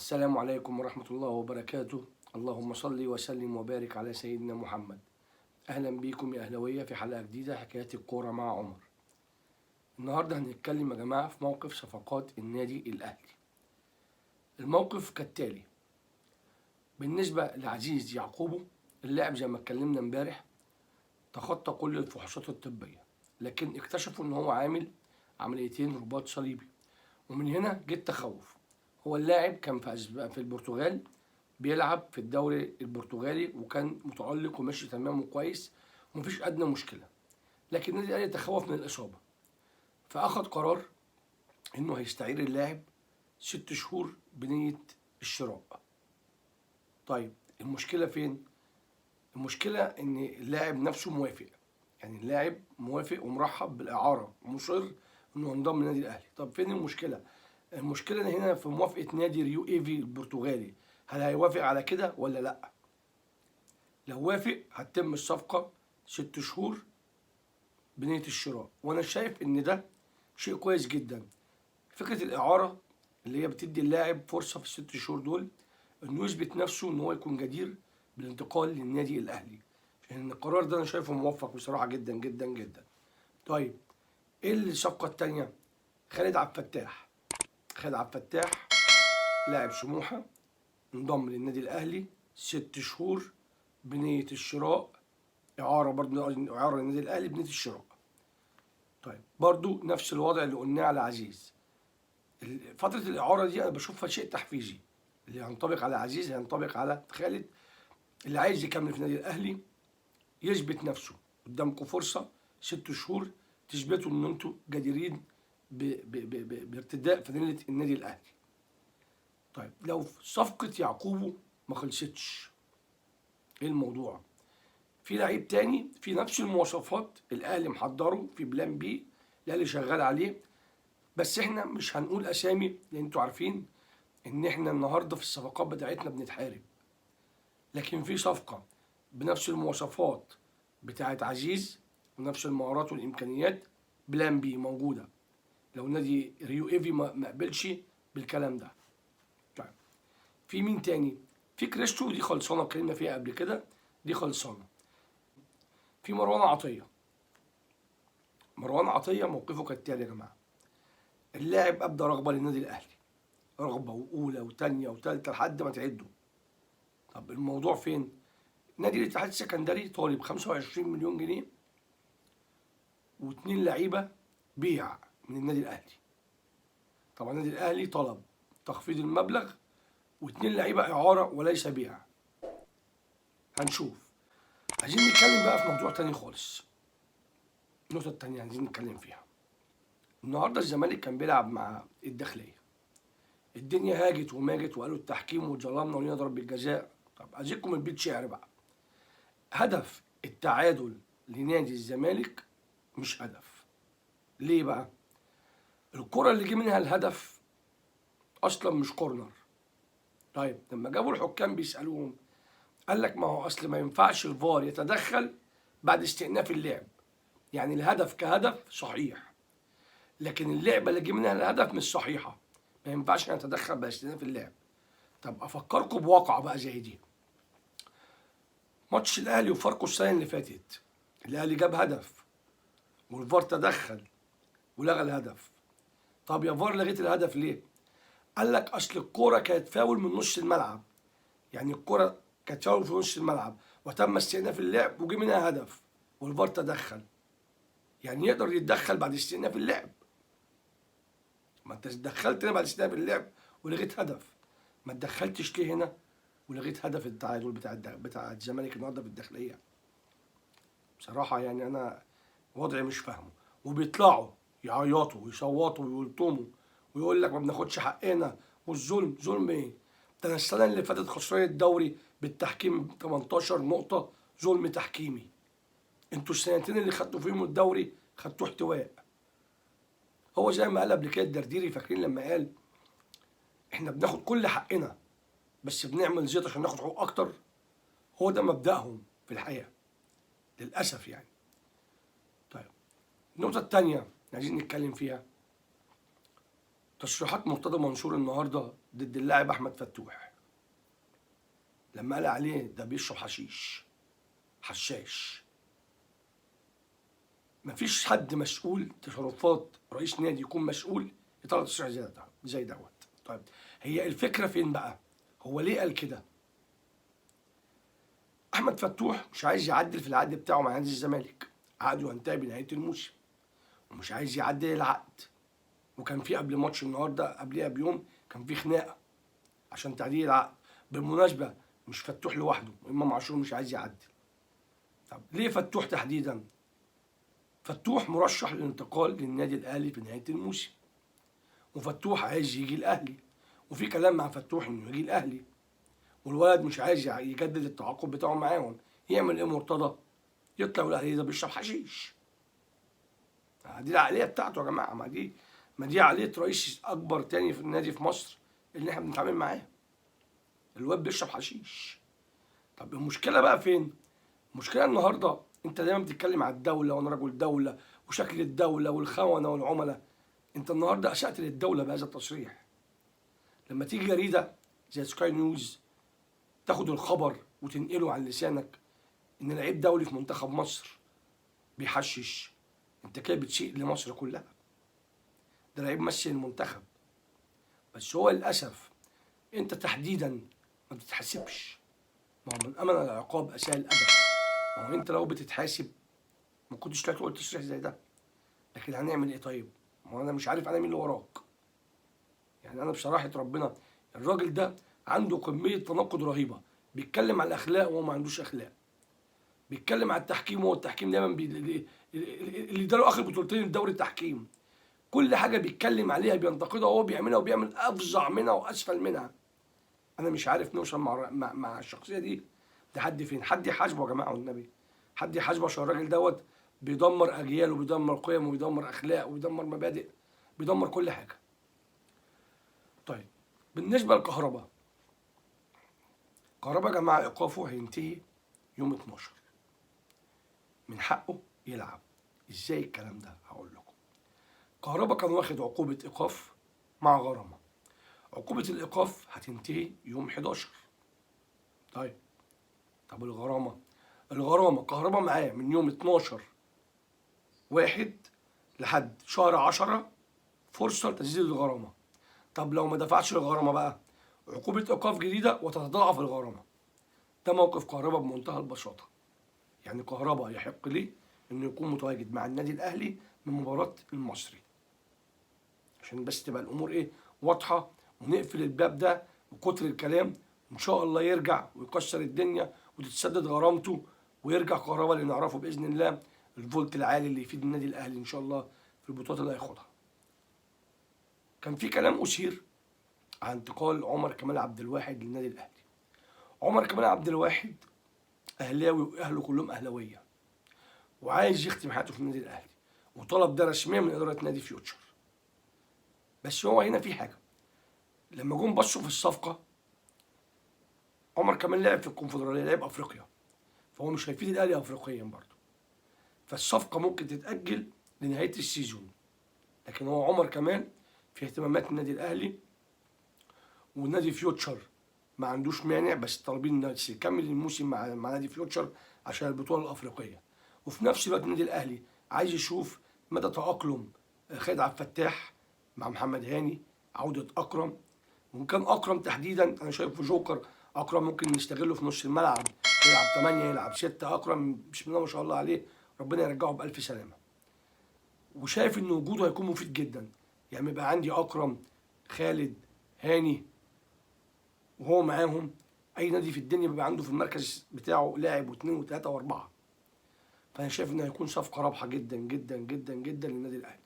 السلام عليكم ورحمة الله وبركاته. اللهم صل وسلم وبارك على سيدنا محمد. أهلا بيكم يا أهلاوية في حلقة جديدة حكايات الكورة مع عمر. النهاردة هنتكلم يا جماعة في موقف صفقات النادي الأهلي. الموقف كالتالي: بالنسبة لعزيز يعقوبو، اللاعب زي ما اتكلمنا امبارح تخطى كل الفحوصات الطبية، لكن اكتشفوا إن هو عامل عمليتين رباط صليبي، ومن هنا جه التخوف. هو اللاعب كان في البرتغال بيلعب في الدوري البرتغالي، وكان متألق وماشي تمام وكويس ومفيش أدنى مشكلة، لكن النادي الأهلي تخوف من الإصابة، فأخد قرار إنه هيستعير اللاعب 6 شهور بنية الشراء. طيب المشكلة فين؟ المشكلة إن اللاعب نفسه موافق، يعني اللاعب موافق ومرحب بالإعارة ومصر إنه ينضم للنادي الأهلي. طب فين المشكلة؟ المشكلة هنا في موافقة نادي ريو إيفي البرتغالي، هل هيوافق على كده ولا لأ؟ لو وافق هتتم الصفقة 6 شهور بنية الشراء، وأنا شايف إن ده شيء كويس جدا. فكرة الإعارة اللي هي بتدي اللاعب فرصة في ال6 شهور دول إنه يثبت نفسه إن هو يكون جدير بالانتقال للنادي الأهلي، لأن القرار ده أنا شايفه موفق بصراحة جدا جدا جدا. طيب إيه الصفقة التانية؟ خالد عبد الفتاح. خالد عبد الفتاح لاعب سموحة انضم للنادي الأهلي 6 شهور بنية الشراء، إعارة برضه، إعارة للنادي الأهلي بنية الشراء. طيب برضه نفس الوضع اللي قلناه على عزيز. فترة الإعارة دي أنا بشوفها شيء تحفيزي، اللي هينطبق على عزيز هينطبق على خالد. اللي عايز يكمل في النادي الأهلي يثبت نفسه، قدامكم فرصة 6 شهور تثبتوا إن أنتوا جديرين بارتداء فانيلة النادي الأهلي. طيب لو صفقة يعقوبو ما خلصتش، إيه الموضوع؟ في لعيب تاني في نفس المواصفات الأهلي محضره في بلان بي، الأهلي شغال عليه، بس احنا مش هنقول أسامي لأن انتوا عارفين إن احنا النهارده في الصفقات بتاعتنا بنتحارب. لكن في صفقة بنفس المواصفات بتاعت عزيز ونفس المهارات والإمكانيات، بلان بي موجودة لو نادي ريو إيفي ما قبلش بالكلام ده. طيب في مين تاني؟ في كريستو، دي خلصانة اتكلمنا فيها قبل كده، دي خلصانة. في مروان عطية. مروان عطية موقفه كالتالي يا جماعة: اللاعب أبدى رغبة للنادي الأهلي، رغبة وأولى وتانية وتالتة لحد ما تعدوا. طب الموضوع فين؟ نادي الاتحاد السكندري طالب 25 مليون جنيه واتنين لعيبة بيع من النادي الأهلي. طبعا النادي الأهلي طلب تخفيض المبلغ واتنين لعيبة إعارة وليس بيع. هنشوف. عايزين نتكلم بقى في موضوع تاني خالص. النقطة التانية عايزين نتكلم فيها: النهارده الزمالك كان بيلعب مع الداخلية، الدنيا هاجت وماجت وقالوا التحكيم واتظلمنا ولينا ضربة جزاء. طب أجيكم البيت شعر بقى. هدف التعادل لنادي الزمالك مش هدف. ليه بقى؟ الكرة اللي جه منها الهدف أصلا مش كورنر. طيب لما جابوا الحكام بيسألوهم قال لك ما هو أصل ما ينفعش الفار يتدخل بعد استئناف اللعب، يعني الهدف كهدف صحيح، لكن اللعبة اللي جه منها الهدف مش صحيحة، ما ينفعش نتدخل بعد استئناف اللعب. طب أفكركم بواقعة بقى زي دي: ماتش الأهلي وفاركو السنة اللي فاتت، الأهلي جاب هدف والفار تدخل ولغى الهدف. طب يا فار لغيت الهدف ليه؟ قال لك أصل الكورة كانت فاول من نص الملعب، يعني الكورة كانت فاول في نص الملعب وتم استئناف اللعب وجه منها هدف والفار تدخل، يعني يقدر يتدخل بعد استئناف اللعب. ما انت دخلت هنا بعد استئناف اللعب ولغيت هدف، ما اتدخلتش ليه هنا ولغيت هدف التعادل بتاع الزمالك النهارده في الداخليه؟ بصراحه يعني انا وضعي مش فاهمه. وبيطلعوا يعيطوا ويصوتوا ويلطموا ويقول لك ما بناخدش حقنا والظلم. ظلم ايه؟ ده انا السنه اللي فاتت خسران الدوري بالتحكيم 18 نقطه ظلم تحكيمي. انتوا السنتين اللي خدتوا فيهم الدوري خدتوه احتواء. هو زي ما قال قبل كده الدرديري، فاكرين لما قال احنا بناخد كل حقنا بس بنعمل زيط عشان ناخد حقوق اكتر؟ هو ده مبدأهم في الحياة للأسف يعني. طيب النقطة التانية اللي عايزين نتكلم فيها: تصريحات مرتضى منصور النهارده ضد اللاعب احمد فتوح لما قال عليه ده بيشرب حشاش. مفيش حد مسؤول تصرفات رئيس نادي يكون مسؤول يطلع تصريح زي دوت. طيب هي الفكره فين بقى؟ هو ليه قال كده؟ احمد فتوح مش عايز يعدل في العقد بتاعه مع نادي الزمالك، عقده ينتهي بنهايه الموسم ومش عايز يعدل العقد. وكان في قبل ماتش النهارده قبلها بيوم كان في خناقه عشان تعديل العقد. بالمناسبه مش فتوح لوحده، امام عاشور مش عايز يعدل. طب ليه فتوح تحديدا؟ فتوح مرشح للانتقال للنادي الاهلي في نهايه الموسم، وفتوح عايز يجي الاهلي، وفي كلام مع فتوح انه يجي الاهلي، والولد مش عايز يجدد التعاقد بتاعه معاهم. يعمل ايه مرتضى؟ يطلع الاهلي ده بيشرب حشيش. دي العقليه بتاعته يا جماعه، ما دي عقليه رئيس اكبر تاني في النادي في مصر اللي احنا بنتعامل معاه. الواد بيشرب حشيش. طب المشكله بقى فين؟ المشكله النهارده انت دايما بتتكلم على الدوله وانا رجل دوله وشكل الدوله والخونه والعملاء. انت النهارده اسأت للدوله بهذا التصريح. لما تيجي جريده زي سكاي نيوز تاخد الخبر وتنقله عن لسانك ان لعيب دولي في منتخب مصر بيحشش، انت كده بتسيء لمصر كلها. ده لعيب مثل المنتخب، بس هو للاسف انت تحديدا ما بتتحاسبش. ما هو من امن العقاب اساء الادب. ما هو انت لو بتتحاسب ما كنتش تقول تصريح زي ده. لكن هنعمل ايه طيب؟ ما هو انا مش عارف انا مين اللي وراك. يعني انا بصراحه ربنا الراجل ده عنده كميه تناقض رهيبه. بيتكلم على الاخلاق وهو ما عندوش اخلاق. بيتكلم على التحكيم وهو التحكيم دايما اللي اداله اخر بطولتين الدوري التحكيم. كل حاجه بيتكلم عليها بينتقدها وهو بيعملها وبيعمل افظع منها واسفل منها. انا مش عارف نوصل مع الشخصيه دي لحد فين. حد يحاسبه يا جماعه والنبي، حد يحاسبه عشان الراجل دوت بيدمر اجيال وبيدمر قيم وبيدمر اخلاق وبيدمر مبادئ، بيدمر كل حاجه. طيب بالنسبه للكهرباء، كهرباء يا جماعه ايقافه هينتهي يوم 12. من حقه يلعب. ازاي الكلام ده؟ هقول لكم. كهرباء كان واخد عقوبه ايقاف مع غرامه. عقوبه الايقاف هتنتهي يوم 11. طب الغرامه كهرباء معاه من يوم 12/1 لحد شهر 10 فرصه لتسديد الغرامه. طب لو ما دفعش الغرامه بقى عقوبه ايقاف جديده وتتضاعف الغرامه. ده موقف كهرباء بمنتهى البساطه. يعني كهرباء يحق ليه انه يكون متواجد مع النادي الاهلي من مباراه المصري، عشان بس تبقى الامور ايه واضحه، ونقفل الباب ده وكتر الكلام. ان شاء الله يرجع ويكسر الدنيا وتتسدد غرامته ويرجع كهرباء اللي نعرفه باذن الله، الفولت العالي اللي يفيد النادي الاهلي ان شاء الله في البطولات اللي هياخدها. كان في كلام اثير عن انتقال عمر كمال عبد الواحد للنادي الاهلي. عمر كمال عبد الواحد اهلاوي واهله كلهم اهلاويه، وعايز يختم حياته في النادي الاهلي، وطلب ده رسميا من اداره نادي فيوتشر. بس هو هنا في حاجه، لما جم بصوا في الصفقه عمر كمال لعب في الكونفدراليه، لعب افريقيا، فهو مش هيفيد الاهلي افريقيا برضه. فالصفقه ممكن تتاجل لنهايه السيزون. لكن هو عمر كمال في اهتمامات النادي الاهلي، والنادي فيوتشر ما عندوش مانع، بس طالبين يكمل الموسم مع نادي فيوتشر عشان البطوله الافريقيه. وفي نفس الوقت النادي الاهلي عايز يشوف مدى تاقلم خالد عبد الفتاح مع محمد هاني، عوده اكرم. وان كان اكرم تحديدا انا شايفه جوكر. اكرم ممكن نستغله في نص الملعب، يلعب 8 يلعب 6. اكرم بسم الله ما شاء الله عليه، ربنا يرجعه بالف سلامه. وشايف ان وجوده هيكون مفيد جدا. يعني يبقى عندي اكرم، خالد، هاني، وهو معاهم. اي نادي في الدنيا بيبقى عنده في المركز بتاعه لاعب واثنين وثلاثه واربعه. فانا شايف انها هيكون صفقه رابحه جدا جدا جدا جدا للنادي الاهلي.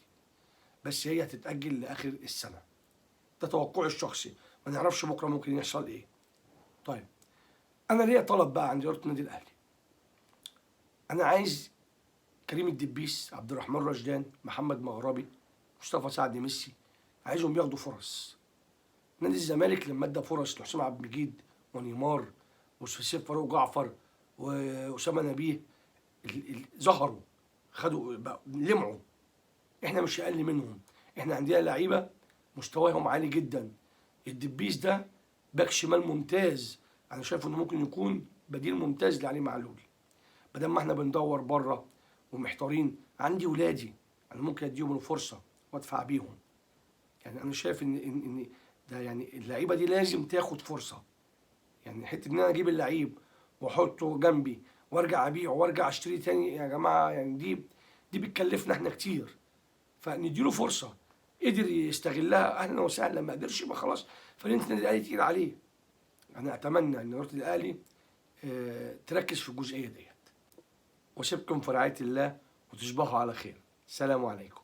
بس هي هتتاجل لاخر السنه. ده توقعي الشخصي، ما نعرفش بكره ممكن يحصل ايه. طيب انا ليا طلب بقى عند اداره النادي الاهلي. انا عايز كريم الدبيس، عبد الرحمن رشدان، محمد مغربي، مصطفى سعد، ميسي، عايزهم ياخدوا فرص. نادي الزمالك لما ادى فرص لحسام عبد المجيد ونيمار وسيف فاروق جعفر واسامه نبيه ظهروا، خدوا لمعوا. احنا مش اقل منهم. احنا عندنا لعيبه مستواهم عالي جدا. الدبيس ده باك شمال ممتاز، انا شايف انه ممكن يكون بديل ممتاز لعلي معلول. بدل ما احنا بندور بره ومحتارين، عندي ولادي انا ممكن اديهم الفرصه وادفع بيهم. يعني انا شايف ان ده يعني اللعيبه دي لازم تاخد فرصه. يعني حته ان انا اجيب اللعيب واحطه جنبي وارجع ابيعه وارجع اشتري تاني، يا جماعه يعني دي بتكلفنا احنا كتير. فنديله فرصه، قدر يستغلها اهلا وسهلا، ما قدرش يبقى خلاص فريق النادي الاهلي تقيل عليه. انا اتمنى ان رياضه الاهلي تركز في الجزئيه ديت. واسيبكم في رعايه الله وتصبحوا على خير. السلام عليكم.